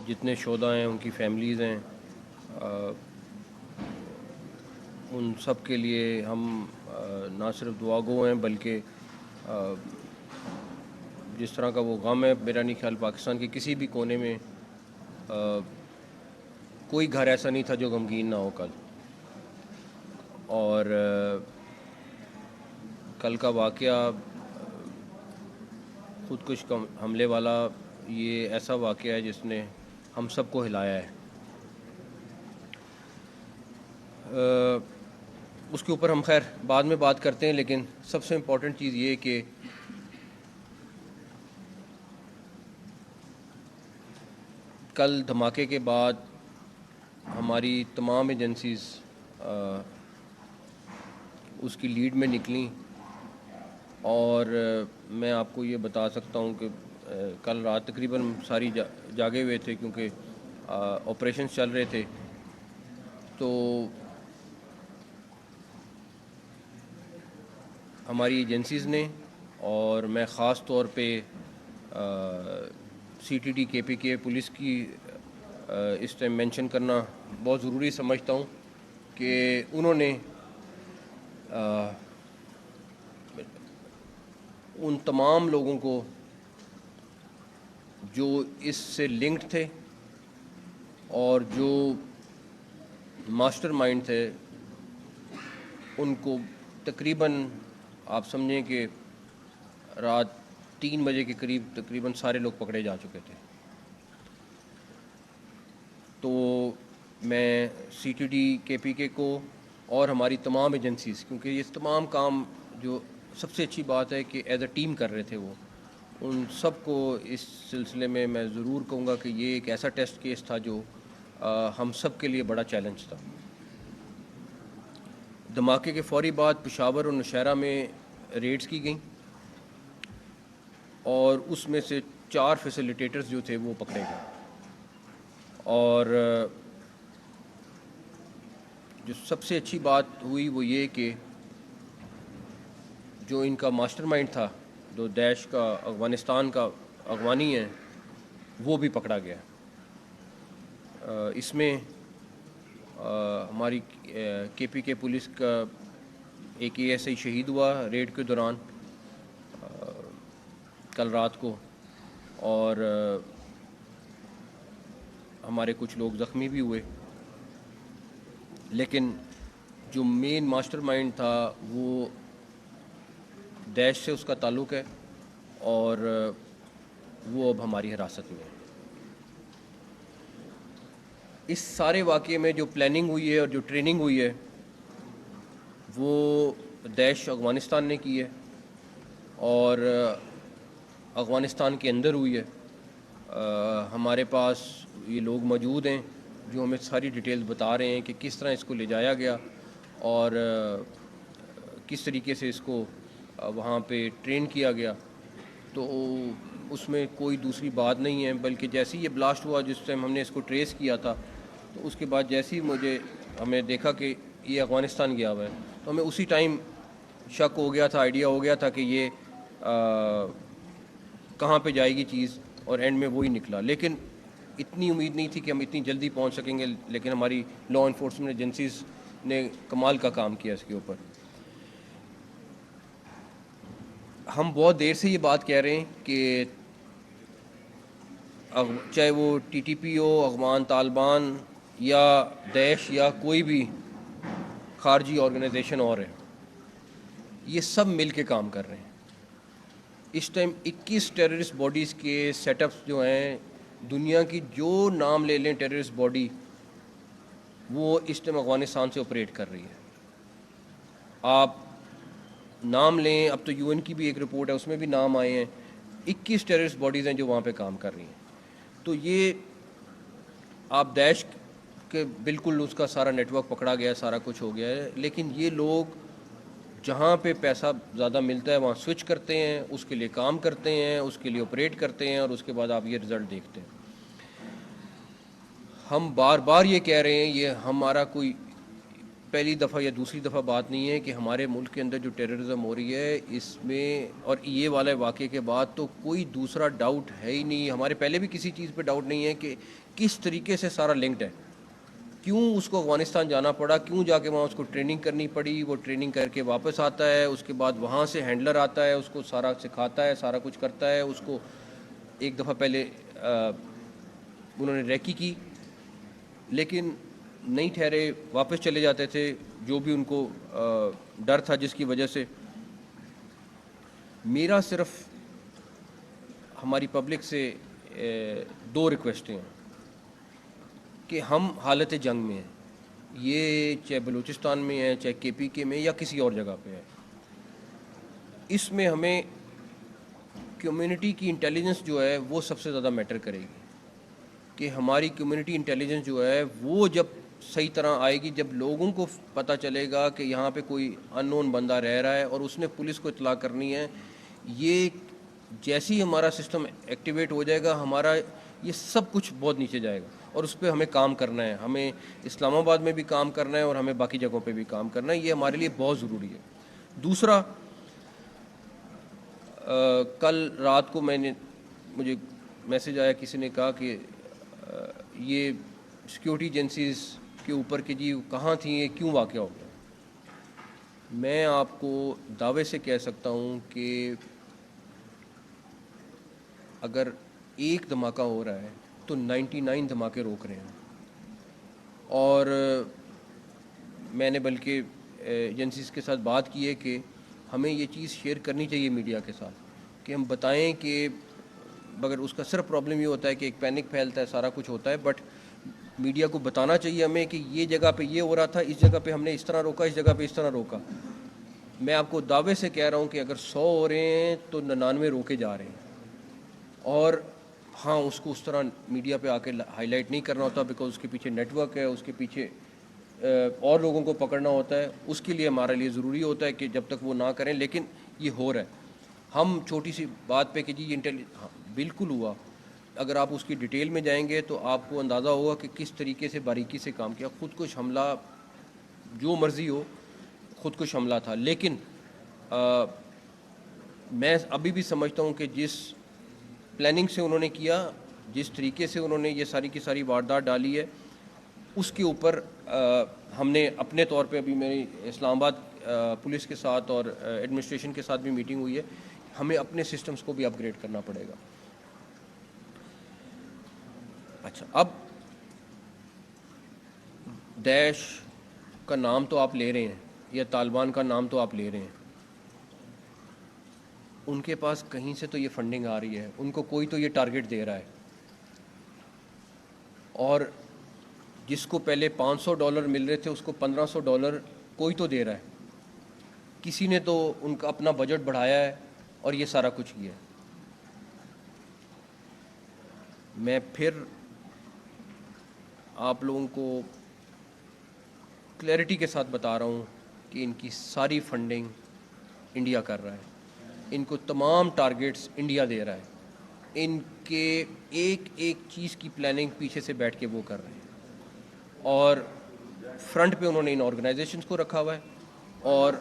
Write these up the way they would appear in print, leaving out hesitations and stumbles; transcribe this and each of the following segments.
جتنے شہداء ہیں، ان کی فیملیز ہیں، ان سب کے لیے ہم نہ صرف دعا گو ہیں بلکہ جس طرح کا وہ غم ہے، میرا نہیں خیال پاکستان کے کسی بھی کونے میں کوئی گھر ایسا نہیں تھا جو غمگین نہ ہو کل. اور کل کا واقعہ خودکش حملے والا یہ ایسا واقعہ ہے جس نے ہم سب کو ہلایا ہے. اس کے اوپر ہم خیر بعد میں بات کرتے ہیں، لیکن سب سے امپورٹنٹ چیز یہ کہ کل دھماکے کے بعد ہماری تمام ایجنسیز اس کی لیڈ میں نکلیں، اور میں آپ کو یہ بتا سکتا ہوں کہ کل رات تقریباً ساری جاگے ہوئے تھے کیونکہ آپریشنز چل رہے تھے. تو ہماری ایجنسیز نے، اور میں خاص طور پہ سی ٹی ڈی کے پی کے پولیس کی اس ٹائم مینشن کرنا بہت ضروری سمجھتا ہوں کہ انہوں نے ان تمام لوگوں کو جو اس سے لنکڈ تھے اور جو ماسٹر مائنڈ تھے، ان کو تقریباً آپ سمجھیں کہ رات 3 بجے کے قریب تقریباً سارے لوگ پکڑے جا چکے تھے. تو میں سی ٹی ڈی کے پی کے کو اور ہماری تمام ایجنسیز، کیونکہ یہ تمام کام جو سب سے اچھی بات ہے کہ ایز اے ٹیم کر رہے تھے، وہ ان سب کو اس سلسلے میں ضرور کہوں گا کہ یہ ایک ایسا ٹیسٹ کیس تھا جو ہم سب کے لیے بڑا چیلنج تھا. دھماکے کے فوری بعد پشاور اور نوشہرہ میں ریڈز کی گئیں، اور اس میں سے 4 فیسیلیٹیٹرز جو تھے وہ پکڑے گئے. اور جو سب سے اچھی بات ہوئی وہ یہ کہ جو ان کا ماسٹر مائنڈ تھا، جو داعش کا افغانستان کا اغوانی ہے، وہ بھی پکڑا گیا. اس میں ہماری کے پی کے پولیس کا ایک اے ایس آئی شہید ہوا ریڈ کے دوران کل رات کو، اور ہمارے کچھ لوگ زخمی بھی ہوئے. لیکن جو مین ماسٹر مائنڈ تھا وہ داعش سے اس کا تعلق ہے، اور وہ اب ہماری حراست میں ہے. اس سارے واقعے میں جو پلاننگ ہوئی ہے اور جو ٹریننگ ہوئی ہے وہ داعش افغانستان نے کی ہے، اور افغانستان کے اندر ہوئی ہے. ہمارے پاس یہ لوگ موجود ہیں جو ہمیں ساری ڈیٹیلز بتا رہے ہیں کہ کس طرح اس کو لے جایا گیا اور کس طریقے سے اس کو وہاں پہ ٹرین کیا گیا. تو اس میں کوئی دوسری بات نہیں ہے، بلکہ جیسے ہی یہ بلاسٹ ہوا، جس ٹائم ہم نے اس کو ٹریس کیا تھا، تو اس کے بعد جیسے ہی ہمیں دیکھا کہ یہ افغانستان گیا ہوا ہے، تو ہمیں اسی ٹائم شک ہو گیا تھا، آئیڈیا ہو گیا تھا کہ یہ کہاں پہ جائے گی چیز، اور اینڈ میں وہی نکلا. لیکن اتنی امید نہیں تھی کہ ہم اتنی جلدی پہنچ سکیں گے، لیکن ہماری لا انفورسمنٹ ایجنسیز نے کمال کا کام کیا اس کے اوپر. ہم بہت دیر سے یہ بات کہہ رہے ہیں کہ چاہے وہ ٹی ٹی پی ہو، افغان طالبان یا داعش یا کوئی بھی خارجی آرگنائزیشن اور ہے، یہ سب مل کے کام کر رہے ہیں. اس ٹائم 21 ٹیررسٹ باڈیز کے سیٹ اپس جو ہیں دنیا کی، جو نام لے لیں ٹیررسٹ باڈی، وہ اس ٹائم افغانستان سے آپریٹ کر رہی ہے. آپ نام لیں، اب تو یو این کی بھی ایک رپورٹ ہے، اس میں بھی نام آئے ہیں. 21 ٹیررسٹ باڈیز ہیں جو وہاں پہ کام کر رہی ہیں. تو یہ آپ داعش کے بالکل اس کا سارا نیٹ ورک پکڑا گیا ہے، سارا کچھ ہو گیا ہے، لیکن یہ لوگ جہاں پہ پیسہ زیادہ ملتا ہے وہاں سوئچ کرتے ہیں، اس کے لیے کام کرتے ہیں، اس کے لیے آپریٹ کرتے ہیں، اور اس کے بعد آپ یہ رزلٹ دیکھتے ہیں. ہم بار بار یہ کہہ رہے ہیں، یہ ہمارا کوئی پہلی دفعہ یا دوسری دفعہ بات نہیں ہے کہ ہمارے ملک کے اندر جو ٹیررزم ہو رہی ہے اس میں، اور یہ والے واقعے کے بعد تو کوئی دوسرا ڈاؤٹ ہے ہی نہیں. ہمارے پہلے بھی کسی چیز پہ ڈاؤٹ نہیں ہے کہ کس طریقے سے سارا لنکڈ ہے. کیوں اس کو افغانستان جانا پڑا، کیوں جا کے وہاں اس کو ٹریننگ کرنی پڑی، وہ ٹریننگ کر کے واپس آتا ہے، اس کے بعد وہاں سے ہینڈلر آتا ہے، اس کو سارا سکھاتا ہے، سارا کچھ کرتا ہے. اس کو ایک دفعہ پہلے انہوں نے ریکی کی لیکن نہیں ٹھہرے، واپس چلے جاتے تھے، جو بھی ان کو ڈر تھا جس کی وجہ سے. میرا صرف ہماری پبلک سے دو ریکویسٹیں ہیں کہ ہم حالت جنگ میں ہیں، یہ چاہے بلوچستان میں ہے، چاہے کے پی کے میں یا کسی اور جگہ پہ ہے. اس میں ہمیں کمیونٹی کی انٹیلیجنس جو ہے وہ سب سے زیادہ میٹر کرے گی کہ ہماری کمیونٹی انٹیلیجنس جو ہے وہ جب صحیح طرح آئے گی، جب لوگوں کو پتہ چلے گا کہ یہاں پہ کوئی ان نون بندہ رہ رہا ہے اور اس نے پولیس کو اطلاع کرنی ہے. یہ جیسے ہی ہمارا سسٹم ایکٹیویٹ ہو جائے گا، ہمارا یہ سب کچھ بہت نیچے جائے گا اور اس پہ ہمیں کام کرنا ہے. ہمیں اسلام آباد میں بھی کام کرنا ہے اور ہمیں باقی جگہوں پہ بھی کام کرنا ہے. یہ ہمارے لیے بہت ضروری ہے. دوسرا، کل رات کو مجھے میسج آیا، کسی نے کہا کہ یہ سیکیورٹی ایجنسیز کے اوپر کہ جی کہاں تھیں، یہ کیوں واقعہ ہو گیا. میں آپ کو دعوے سے کہہ سکتا ہوں کہ اگر ایک دھماکہ ہو رہا ہے تو 99 دھماکے روک رہے ہیں. اور میں نے بلکہ ایجنسیز کے ساتھ بات کی ہے کہ ہمیں یہ چیز شیئر کرنی چاہیے میڈیا کے ساتھ کہ ہم بتائیں کہ مگر اس کا صرف پرابلم یہ ہوتا ہے کہ ایک پینک پھیلتا ہے، سارا کچھ ہوتا ہے، بٹ میڈیا کو بتانا چاہیے ہمیں کہ یہ جگہ پہ یہ ہو رہا تھا، اس جگہ پہ ہم نے اس طرح روکا، اس جگہ پہ اس طرح روکا. میں آپ کو دعوے سے کہہ رہا ہوں کہ اگر 100 ہو رہے ہیں تو 99 روکے جا رہے ہیں. اور ہاں، اس کو اس طرح میڈیا پہ آ کے ہائی لائٹ نہیں کرنا ہوتا بیکاز اس کے پیچھے نیٹ ورک ہے، اس کے پیچھے اور لوگوں کو پکڑنا ہوتا ہے. اس کے لیے ہمارے لیے ضروری ہوتا ہے کہ جب تک وہ نہ کریں، لیکن یہ ہو رہا ہے. ہم چھوٹی سی بات پہ کہ جی ہاں بالکل ہوا، اگر آپ اس کی ڈیٹیل میں جائیں گے تو آپ کو اندازہ ہوگا کہ کس طریقے سے باریکی سے کام کیا. خودکش حملہ جو مرضی ہو، خودکش حملہ تھا. لیکن میں ابھی بھی سمجھتا ہوں کہ جس پلاننگ سے انہوں نے کیا، جس طریقے سے انہوں نے یہ ساری کی ساری واردات ڈالی ہے، اس کے اوپر ہم نے اپنے طور پہ، ابھی میری اسلام آباد پولیس کے ساتھ اور ایڈمنسٹریشن کے ساتھ بھی میٹنگ ہوئی ہے، ہمیں اپنے سسٹمز کو بھی اپ گریڈ کرنا پڑے گا. اچھا، اب داعش کا نام تو آپ لے رہے ہیں یا طالبان کا نام تو آپ لے رہے ہیں، ان کے پاس کہیں سے تو یہ فنڈنگ آ رہی ہے، ان کو کوئی تو یہ ٹارگٹ دے رہا ہے. اور جس کو پہلے $500 مل رہے تھے اس کو $1500 کوئی تو دے رہا ہے. کسی نے تو ان کا اپنا بجٹ بڑھایا ہے اور یہ سارا کچھ کیا ہے. میں پھر آپ لوگوں کو کلیئرٹی کے ساتھ بتا رہا ہوں کہ ان کی ساری فنڈنگ انڈیا کر رہا ہے، ان کو تمام ٹارگٹس انڈیا دے رہا ہے، ان کے ایک ایک چیز کی پلاننگ پیچھے سے بیٹھ کے وہ کر رہے ہیں. اور فرنٹ پہ انہوں نے ان آرگنائزیشنز کو رکھا ہوا ہے اور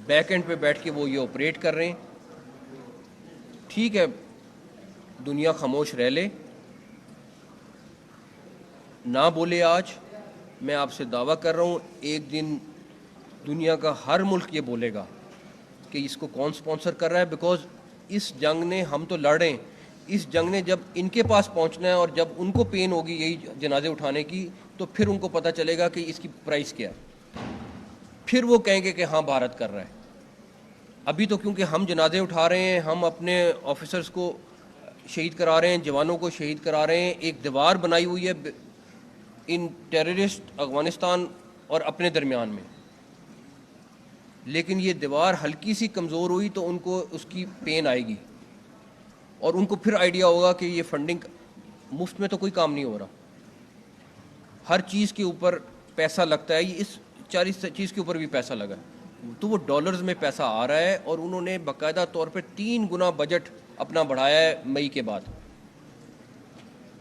بیک اینڈ پہ بیٹھ کے وہ یہ آپریٹ کر رہے ہیں. ٹھیک ہے، دنیا خاموش رہ لے، نہ بولے. آج میں آپ سے دعویٰ کر رہا ہوں ایک دن دنیا کا ہر ملک یہ بولے گا کہ اس کو کون سپانسر کر رہا ہے. بیکاز اس جنگ نے، ہم تو لڑ رہے ہیں، اس جنگ نے جب ان کے پاس پہنچنا ہے اور جب ان کو پین ہوگی یہی جنازے اٹھانے کی، تو پھر ان کو پتہ چلے گا کہ اس کی پرائس کیا ہے. پھر وہ کہیں گے کہ ہاں بھارت کر رہا ہے. ابھی تو کیونکہ ہم جنازے اٹھا رہے ہیں، ہم اپنے آفیسرز کو شہید کرا رہے ہیں، جوانوں کو شہید کرا رہے ہیں. ایک دیوار بنائی ہوئی ہے ان ٹیررسٹ افغانستان اور اپنے درمیان میں، لیکن یہ دیوار ہلکی سی کمزور ہوئی تو ان کو اس کی پین آئے گی اور ان کو پھر آئیڈیا ہوگا کہ یہ فنڈنگ مفت میں تو کوئی کام نہیں ہو رہا، ہر چیز کے اوپر پیسہ لگتا ہے. یہ اس 40 چیز کے اوپر بھی پیسہ لگا ہے تو وہ ڈالرز میں پیسہ آ رہا ہے. اور انہوں نے باقاعدہ طور پہ 3 گنا بجٹ اپنا بڑھایا ہے مئی کے بعد،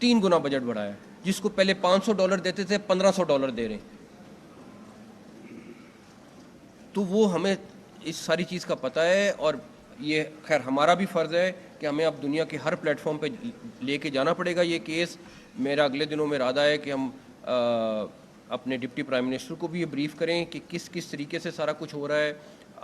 3 گنا بجٹ بڑھایا ہے. جس کو پہلے $500 دیتے تھے $1500 دے رہے ہیں. تو وہ ہمیں اس ساری چیز کا پتہ ہے، اور یہ خیر ہمارا بھی فرض ہے کہ ہمیں اب دنیا کے ہر پلیٹ فارم پہ لے کے جانا پڑے گا یہ کیس. میرا اگلے دنوں میں ارادہ ہے کہ ہم اپنے ڈپٹی پرائم منسٹر کو بھی یہ بریف کریں کہ کس کس طریقے سے سارا کچھ ہو رہا ہے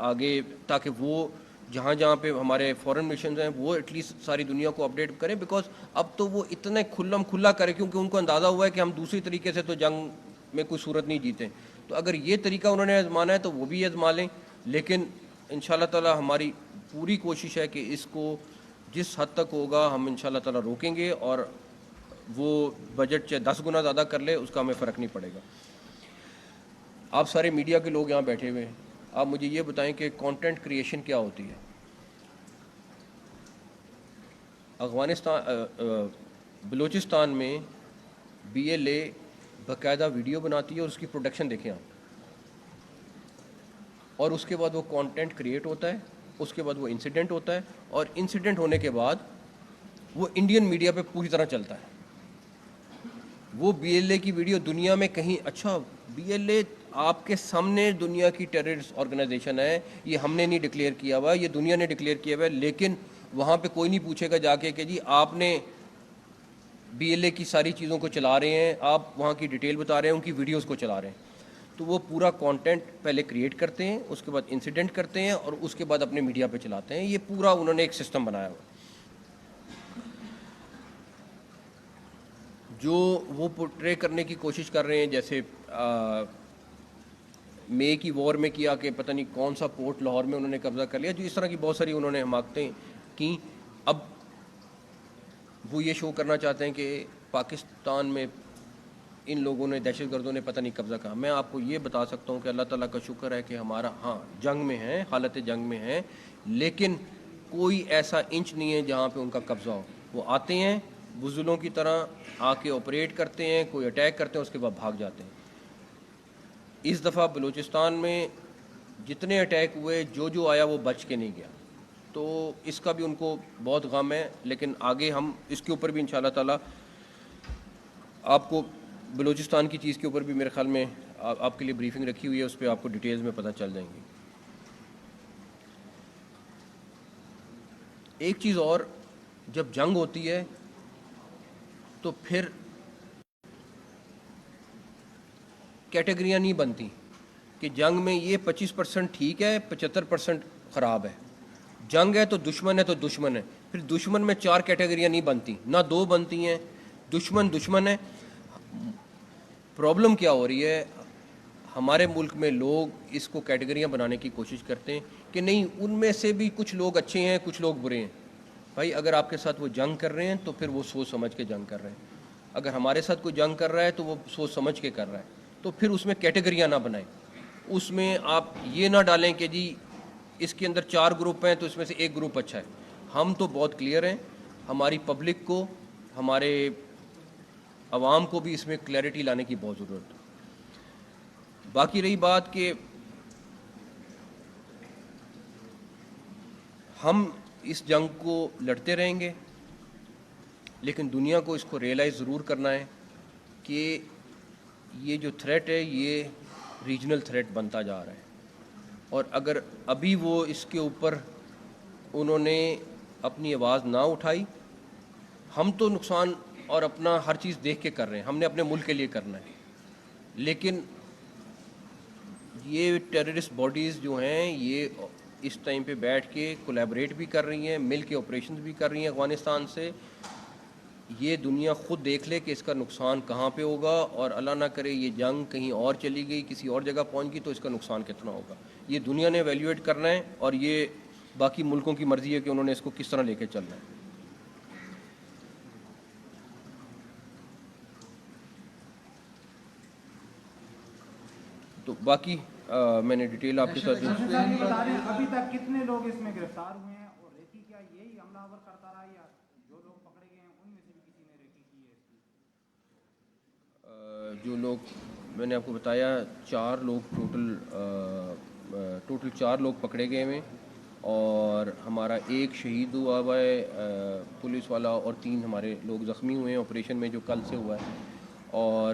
آگے، تاکہ وہ جہاں جہاں پہ ہمارے فورن مشنز ہیں وہ ایٹ لیسٹ ساری دنیا کو اپڈیٹ کریں. بیکاز اب تو وہ اتنے کھلا کریں کیونکہ ان کو اندازہ ہوا ہے کہ ہم دوسری طریقے سے تو جنگ میں کوئی صورت نہیں جیتے. تو اگر یہ طریقہ انہوں نے آزمانا ہے تو وہ بھی آزما لیں، لیکن ان شاء اللہ تعالیٰ ہماری پوری کوشش ہے کہ اس کو جس حد تک ہوگا ہم ان شاء اللہ تعالیٰ روکیں گے، اور وہ بجٹ چاہے 10 گنا زیادہ کر لے اس کا ہمیں فرق نہیں پڑے گا. آپ سارے میڈیا کے لوگ یہاں بیٹھے ہوئے ہیں، آپ مجھے یہ بتائیں کہ کانٹینٹ کریشن کیا ہوتی ہے. بلوچستان میں BLA باقاعدہ ویڈیو بناتی ہے اور اس کی پروڈکشن دیکھیں آپ، اور اس کے بعد وہ کانٹینٹ کریٹ ہوتا ہے، اس کے بعد وہ انسیڈنٹ ہوتا ہے، اور انسیڈنٹ ہونے کے بعد وہ انڈین میڈیا پہ پوری طرح چلتا ہے. وہ BLA کی ویڈیو دنیا میں کہیں، اچھا BLA آپ کے سامنے دنیا کی ٹیررسٹ آرگنائزیشن ہے، یہ ہم نے نہیں ڈکلیئر کیا ہوا، یہ دنیا نے ڈکلیئر کیا ہوا ہے، لیکن وہاں پہ کوئی نہیں پوچھے گا جا کے کہ جی آپ نے BLA کی ساری چیزوں کو چلا رہے ہیں، آپ وہاں کی ڈیٹیل بتا رہے ہیں، ان کی ویڈیوز کو چلا رہے ہیں. تو وہ پورا کانٹینٹ پہلے کریٹ کرتے ہیں، اس کے بعد انسیڈنٹ کرتے ہیں، اور اس کے بعد اپنے میڈیا پہ چلاتے ہیں. یہ پورا انہوں نے ایک سسٹم بنایا ہوا. جو وہ پورٹرے کرنے کی کوشش کر رہے ہیں، جیسے مے کی وار میں کیا کہ پتہ نہیں کون سا پورٹ لاہور میں انہوں نے قبضہ کر لیا، جو اس طرح کی بہت ساری انہوں نے حماقتیں کیں. اب وہ یہ شو کرنا چاہتے ہیں کہ پاکستان میں ان لوگوں نے، دہشت گردوں نے پتہ نہیں قبضہ کہا. میں آپ کو یہ بتا سکتا ہوں کہ اللہ تعالیٰ کا شکر ہے کہ ہمارا جنگ میں ہیں، حالت جنگ میں ہیں، لیکن کوئی ایسا انچ نہیں ہے جہاں پہ ان کا قبضہ ہو. وہ آتے ہیں بزدلوں کی طرح آ کے آپریٹ کرتے ہیں، کوئی اٹیک کرتے ہیں، اس کے بعد بھاگ جاتے ہیں. اس دفعہ بلوچستان میں جتنے اٹیک ہوئے جو آیا وہ بچ کے نہیں گیا. تو اس کا بھی ان کو بہت غم ہے، لیکن آگے ہم اس کے اوپر بھی انشاءاللہ تعالیٰ آپ کو بلوچستان کی چیز کے اوپر بھی میرے خیال میں آپ کے لیے بریفنگ رکھی ہوئی ہے، اس پہ آپ کو ڈیٹیلز میں پتہ چل جائیں گی. ایک چیز اور، جب جنگ ہوتی ہے تو پھر کیٹیگریاں نہیں بنتی کہ جنگ میں یہ 25% ٹھیک ہے، 75% خراب ہے. جنگ ہے تو دشمن ہے تو دشمن ہے. پھر دشمن میں 4 کیٹیگریاں نہیں بنتی، نہ 2 بنتی ہیں. دشمن ہے. پرابلم کیا ہو رہی ہے، ہمارے ملک میں لوگ اس کو کیٹیگریاں بنانے کی کوشش کرتے ہیں کہ نہیں ان میں سے بھی کچھ لوگ اچھے ہیں، کچھ لوگ برے ہیں. بھائی اگر آپ کے ساتھ وہ جنگ کر رہے ہیں تو پھر وہ سوچ سمجھ کے جنگ کر رہے ہیں. اگر ہمارے ساتھ کوئی جنگ کر رہا ہے تو وہ سوچ سمجھ کے کر رہا ہے. تو پھر اس میں کیٹیگریاں نہ بنائیں. اس میں آپ یہ نہ ڈالیں کہ جی اس کے اندر 4 گروپ ہیں تو اس میں سے ایک گروپ اچھا ہے. ہم تو بہت کلیئر ہیں، ہماری پبلک کو، ہمارے عوام کو بھی اس میں کلیئرٹی لانے کی بہت ضرورت ہے. باقی رہی بات کہ ہم اس جنگ کو لڑتے رہیں گے، لیکن دنیا کو اس کو ریئلائز ضرور کرنا ہے کہ یہ جو تھریٹ ہے یہ ریجنل تھریٹ بنتا جا رہا ہے. اور اگر ابھی وہ اس کے اوپر انہوں نے اپنی آواز نہ اٹھائی، ہم تو نقصان اور اپنا ہر چیز دیکھ کے کر رہے ہیں، ہم نے اپنے ملک کے لیے کرنا ہے. لیکن یہ ٹیررسٹ باڈیز جو ہیں یہ اس ٹائم پہ بیٹھ کے کولیبریٹ بھی کر رہی ہیں، مل کے آپریشنز بھی کر رہی ہیں افغانستان سے. یہ دنیا خود دیکھ لے کہ اس کا نقصان کہاں پہ ہوگا، اور اللہ نہ کرے یہ جنگ کہیں اور چلی گئی، کسی اور جگہ پہنچ گئی تو اس کا نقصان کتنا ہوگا. یہ دنیا نے ایویلیویٹ کرنا ہے، اور یہ باقی ملکوں کی مرضی ہے کہ انہوں نے اس کو کس طرح لے کے چلنا ہے. تو باقی میں نے ڈیٹیل آپ کے ساتھ ابھی تک کتنے لوگ اس میں گرفتار ہوئے ہیں، اور ریکی کیا یہی حملہ آور کرتا رہا یا جو لوگ پکڑے گئے ہیں ان میں سے بھی کسی نے ریکی کی ہے اس کی؟ جو لوگ میں نے آپ کو بتایا 4 لوگ ٹوٹل 4 لوگ پکڑے گئے ہیں، اور ہمارا ایک شہید ہوا ہے پولیس والا، اور 3 ہمارے لوگ زخمی ہوئے ہیں آپریشن میں جو کل سے ہوا ہے. اور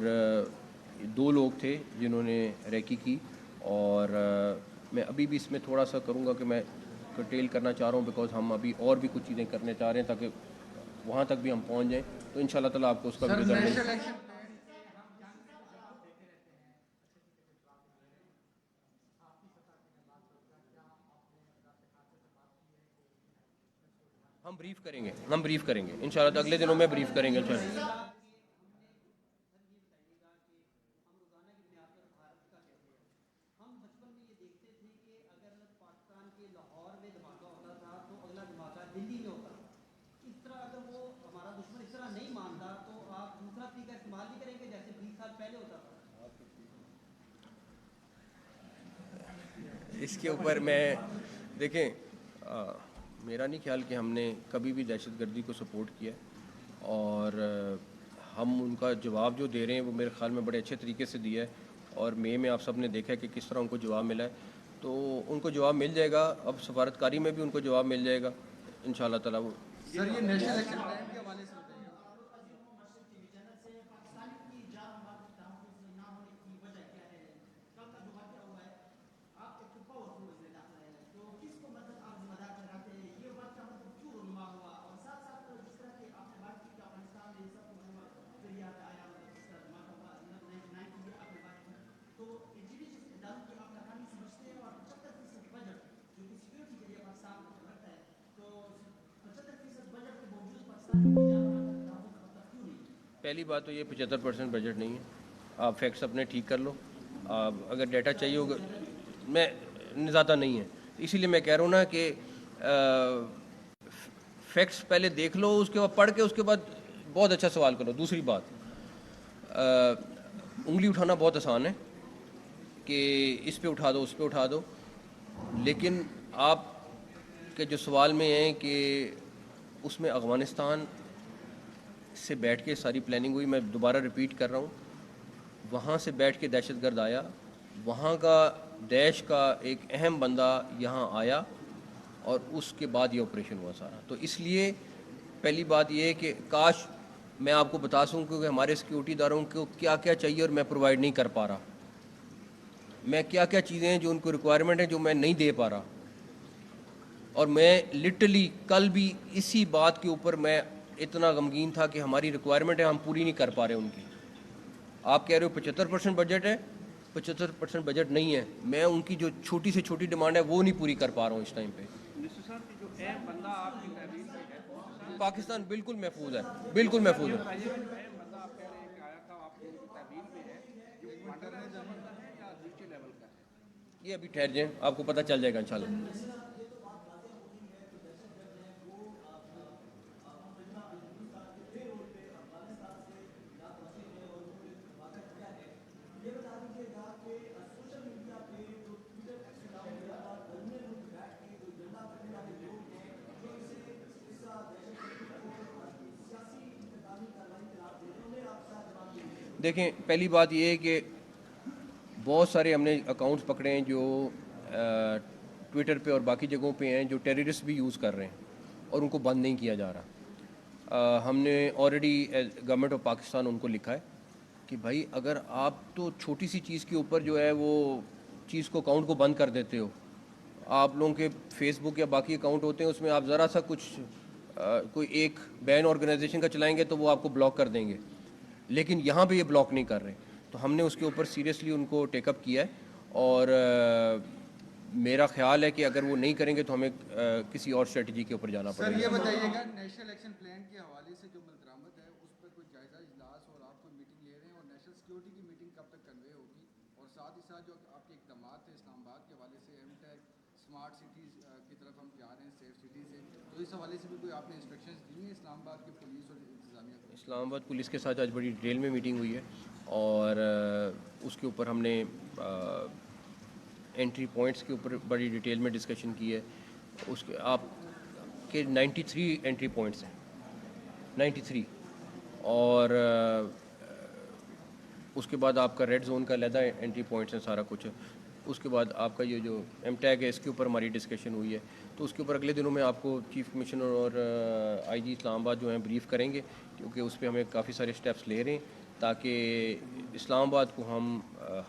2 لوگ تھے جنہوں نے ریکی کی، اور میں ابھی بھی اس میں تھوڑا سا کروں گا کہ میں کرٹیل کرنا چاہ رہا ہوں، بیکاز ہم ابھی اور بھی کچھ چیزیں کرنے چاہ رہے ہیں تاکہ وہاں تک بھی ہم پہنچ جائیں، تو ان شاء اللہ تعالیٰ آپ کو اس کا بھی رزلٹ ملے گا۔ ہم بریف کریں گے ان شاء اللہ، اگلے دنوں میں بریف کریں گے ان شاء اللہ۔ اس کے اوپر میں دیکھیں میرا نہیں خیال کہ ہم نے کبھی بھی دہشت گردی کو سپورٹ کیا، اور ہم ان کا جواب جو دے رہے ہیں وہ میرے خیال میں بڑے اچھے طریقے سے دیا ہے، اور میں آپ سب نے دیکھا ہے کہ کس طرح ان کو جواب ملا ہے، تو ان کو جواب مل جائے گا، اب سفارتکاری میں بھی ان کو جواب مل جائے گا ان شاء اللہ تعالیٰ۔ وہ سر یہ نیشنل ایکشن پلان کے حوالے سے بتائیے۔ پہلی بات تو یہ 75% بجٹ نہیں ہے، آپ فیکٹس اپنے ٹھیک کر لو، آپ اگر ڈیٹا چاہیے ہوگا میں زیادہ نہیں ہے، اسی لیے میں کہہ رہا ہوں نا کہ فیکٹس پہلے دیکھ لو، اس کے بعد پڑھ کے اس کے بعد بہت اچھا سوال کرو۔ دوسری بات، انگلی اٹھانا بہت آسان ہے کہ اس پہ اٹھا دو اس پہ اٹھا دو، لیکن آپ کے جو سوال میں ہیں کہ اس میں افغانستان سے بیٹھ کے ساری پلاننگ ہوئی، میں دوبارہ ریپیٹ کر رہا ہوں، وہاں سے بیٹھ کے دہشت گرد آیا، وہاں کا دیش کا ایک اہم بندہ یہاں آیا، اور اس کے بعد یہ آپریشن ہوا سارا۔ تو اس لیے پہلی بات یہ ہے کہ کاش میں آپ کو بتا سکوں کہ ہمارے سیکیورٹی اداروں کو کیا کیا چاہیے اور میں پرووائڈ نہیں کر پا رہا، میں کیا کیا چیزیں ہیں جو ان کو ریکوائرمنٹ ہیں جو میں نہیں دے پا رہا، اور میں لٹرلی کل بھی اسی بات کے اوپر میں اتنا غمگین تھا کہ ہماری ریکوائرمنٹ ہے ہم پوری نہیں کر پا رہے ان کی۔ آپ کہہ رہے ہو 75% بجٹ ہے، 75% بجٹ نہیں ہے، میں ان کی جو چھوٹی سے چھوٹی ڈیمانڈ ہے وہ نہیں پوری کر پا رہا ہوں اس ٹائم پہ۔ جو اہم بندہ آپ کی تحریر میں ہے پاکستان بالکل محفوظ ہے، بالکل محفوظ ہے۔ اہم بندہ آپ کہہ رہے ہیں کہ آیا تھا، آپ کی تحریر میں ہے جو کمانڈر لیول کا بندہ ہے یا نیچے لیول کا ہے؟ یہ ابھی ٹھہر جائیں، آپ کو پتہ چل جائے گا انشاءاللہ۔ دیکھیں پہلی بات یہ ہے کہ بہت سارے ہم نے اکاؤنٹس پکڑے ہیں جو ٹویٹر پہ اور باقی جگہوں پہ ہیں جو ٹیررسٹ بھی یوز کر رہے ہیں، اور ان کو بند نہیں کیا جا رہا۔ ہم نے آلریڈی گورنمنٹ آف پاکستان ان کو لکھا ہے کہ بھائی اگر آپ تو چھوٹی سی چیز کے اوپر جو ہے وہ چیز کو اکاؤنٹ کو بند کر دیتے ہو، آپ لوگوں کے فیس بک یا باقی اکاؤنٹ ہوتے ہیں اس میں آپ ذرا سا کچھ کوئی ایک بین آرگنائزیشن کا چلائیں گے تو وہ آپ کو بلاک کر دیں گے، لیکن یہاں پہ یہ بلاک نہیں کر رہے، تو ہم نے اس کے اوپر سیریسلی ان کو ٹیک اپ کیا ہے، اور میرا خیال ہے کہ اگر وہ نہیں کریں گے تو ہمیں کسی اور اسٹریٹجی کے اوپر جانا پڑے سر گا۔ یہ بتائیے گا نیشنل ایکشن پلان کے حوالے سے جو ملدرآمد ہے اس پر کوئی جائزہ اجلاس اور آپ کوئی میٹنگ لے رہے ہیں، اور نیشنل سیکیورٹی کی میٹنگ کب تک کنوے ہوگی، اور ساتھ ہی ساتھ جو آپ کے اقدامات تھے اسلام آباد کے حوالے سے ایم ٹیک اسمارٹ سٹیز کی طرف ہم جا رہے ہیں سیف سٹی سے، تو اس حوالے سے بھی کوئی آپ نے انسٹرکشنز دی ہیں اسلام آباد کی پولیس اور انتظامیہ کو؟ اسلام آباد پولیس کے ساتھ آج بڑی ڈیٹیل میں میٹنگ ہوئی ہے، اور اس کے اوپر ہم نے انٹری پوائنٹس کے اوپر بڑی ڈیٹیل میں ڈسکشن کی ہے۔ اس کے آپ کے 93 انٹری پوائنٹس ہیں، 93، اور اس کے بعد آپ کا ریڈ زون کا علیحدہ انٹری پوائنٹس ہیں، سارا کچھ ہے۔ اس کے بعد آپ کا یہ جو ایم ٹیگ ہے اس کے اوپر ہماری ڈسکشن ہوئی ہے، تو اس کے اوپر اگلے دنوں میں آپ کو چیف کمشنر اور آئی جی اسلام آباد جو ہیں بریف کریں گے، کیونکہ اس پہ ہمیں کافی سارے اسٹیپس لے رہے ہیں، تاکہ اسلام آباد کو ہم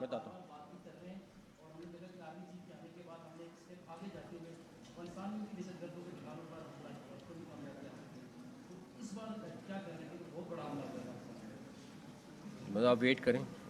بتاتا ہوں. بس آپ ویٹ کریں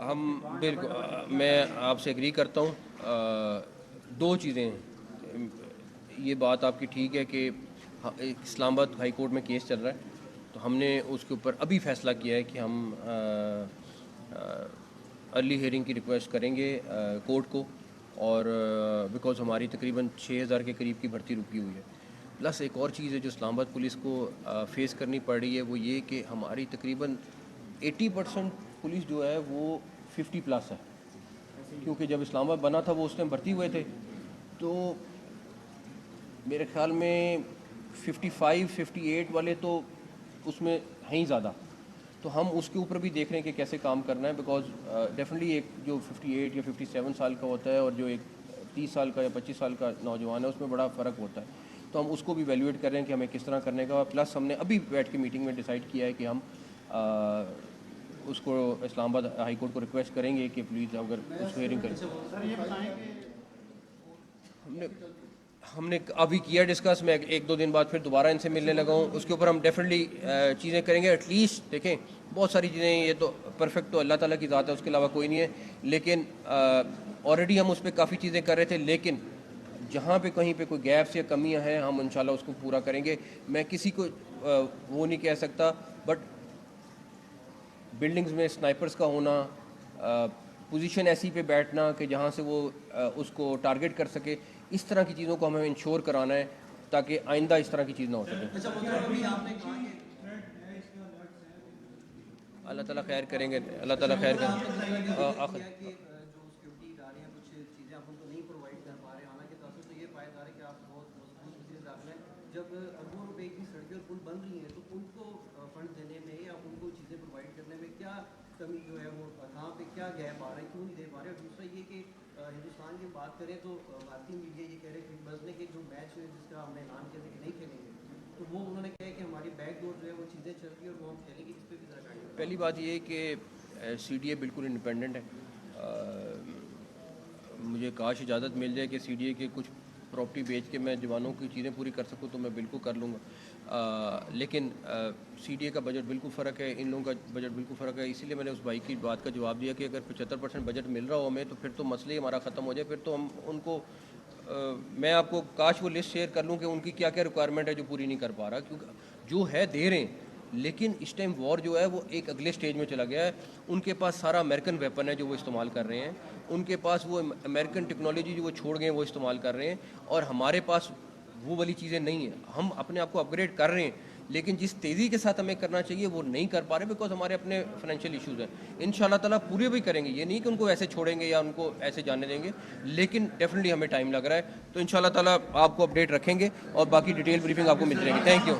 ہم بالکل میں آپ سے ایگری کرتا ہوں. دو چیزیں ہیں. یہ بات آپ کی ٹھیک ہے کہ اسلام آباد ہائی کورٹ میں کیس چل رہا ہے تو ہم نے اس کے اوپر ابھی فیصلہ کیا ہے کہ ہم ارلی ہیئرنگ کی ریکویسٹ کریں گے کورٹ کو, اور بیکاز ہماری تقریباً 6,000 کے قریب کی بھرتی رکی ہوئی ہے. پلس ایک اور چیز ہے جو اسلام آباد پولیس کو فیس کرنی پڑ رہی ہے, وہ یہ کہ ہماری تقریباً 80% پولیس جو ہے وہ 50+ ہے, کیونکہ جب اسلام آباد بنا تھا وہ اس ٹائم بھرتی ہوئے تھے, تو میرے خیال میں 55-58 والے تو اس میں ہیں ہی زیادہ. تو ہم اس کے اوپر بھی دیکھ رہے ہیں کہ کیسے کام کرنا ہے, بیکاز ڈیفینیٹلی ایک جو 58 یا 57 سال کا ہوتا ہے اور جو ایک 30 سال کا یا 25 سال کا نوجوان ہے اس میں بڑا فرق ہوتا ہے. تو ہم اس کو بھی ایویلویٹ کر رہے ہیں کہ ہمیں کس طرح کرنے کا. پلس ہم نے ابھی بیٹھ کے میٹنگ میں ڈیسائیڈ کیا ہے کہ ہم اس کو اسلام آباد ہائی کورٹ کو ریکویسٹ کریں گے کہ پلیز اگر اس کو ہیئرنگ کریں. ہم نے ابھی کیا ڈسکس, میں 1-2 دن بعد پھر دوبارہ ان سے ملنے لگا ہوں. اس کے اوپر ہم ڈیفینیٹلی چیزیں کریں گے. ایٹ لیسٹ دیکھیں بہت ساری چیزیں, یہ تو پرفیکٹ تو اللہ تعالیٰ کی ذات ہے, اس کے علاوہ کوئی نہیں ہے, لیکن آلریڈی ہم اس پہ کافی چیزیں کر رہے تھے. لیکن جہاں پہ کہیں پہ کوئی گیپس یا کمیاں ہیں ہم انشاءاللہ اس کو پورا کریں گے. میں کسی کو وہ نہیں کہہ سکتا, بٹ بلڈنگز میں سنائپرز کا ہونا, پوزیشن ایسی پہ بیٹھنا کہ جہاں سے وہ اس کو ٹارگٹ کر سکے, اس طرح کی چیزوں کو ہمیں انشور کرانا ہے تاکہ آئندہ اس طرح کی چیز نہ ہو سکے. اللہ تعالیٰ خیر کریں گے, اللہ تعالیٰ خیر کریں. آخر جب اربوں روپے کی سڑکیں اور پل بن رہی ہیں تو ان کو فنڈ دینے میں یا ان کو چیزیں پرووائڈ کرنے میں کیا کمی جو ہے وہ کہاں پہ کیا گیپ آ رہا ہے, کیوں نہیں دے پا رہے. اور دوسرا یہ کہ ہندوستان کی بات کریں تو بھارتی میڈیا یہ کہہ رہے ہیں کہ بزنے کے جو میچ جس کا ہم نے اعلان کیا تھا کہ نہیں کھیلیں گے, تو وہ انہوں نے کہا کہ ہماری بیک ڈور جو ہے وہ چیزیں چل رہی ہیں اور وہ ہم کھیلیں گے. اس پہ بھی ذرا گائیڈ. پہلی بات یہ کہ سی ڈی اے بالکل انڈیپینڈنٹ ہے. مجھے کاش اجازت مل جائے کہ سی ڈی اے کے کچھ پراپرٹی بیچ کے میں جوانوں کی چیزیں پوری کر سکوں تو میں بالکل کر لوں گا, لیکن سی ڈی اے کا بجٹ بالکل فرق ہے, ان لوگوں کا بجٹ بالکل فرق ہے. اسی لیے میں نے اس بھائی کی بات کا جواب دیا کہ اگر 75% بجٹ مل رہا ہو ہمیں تو پھر تو مسئلہ ہی ہمارا ختم ہو جائے. پھر تو ہم ان کو میں آپ کو کاش وہ لسٹ شیئر کر لوں کہ ان کی کیا کیا ریکوائرمنٹ ہے جو پوری نہیں کر پا رہا, کیونکہ جو ہے دے رہے ہیں, لیکن اس ٹائم وار جو ہے وہ ایک اگلے سٹیج میں چلا گیا ہے. ان کے پاس سارا امریکن ویپن ہے جو وہ استعمال کر رہے ہیں, ان کے پاس وہ امریکن ٹیکنالوجی جو وہ چھوڑ گئے ہیں وہ استعمال کر رہے ہیں, اور ہمارے پاس وہ والی چیزیں نہیں ہیں. ہم اپنے آپ کو اپ گریڈ کر رہے ہیں لیکن جس تیزی کے ساتھ ہمیں کرنا چاہیے وہ نہیں کر پا رہے, بیکاز ہمارے اپنے فائنینشیل ایشوز ہیں. ان شاء اللہ تعالیٰ پورے بھی کریں گے, یہ نہیں کہ ان کو ایسے چھوڑیں گے یا ان کو ایسے جانے دیں گے, لیکن ڈیفینیٹلی ہمیں ٹائم لگ رہا ہے. تو ان شاء اللہ تعالیٰ آپ کو اپڈیٹ رکھیں گے اور باقی ڈیٹیل بریفنگ آپ کو ملتی رہے گی. Thank you.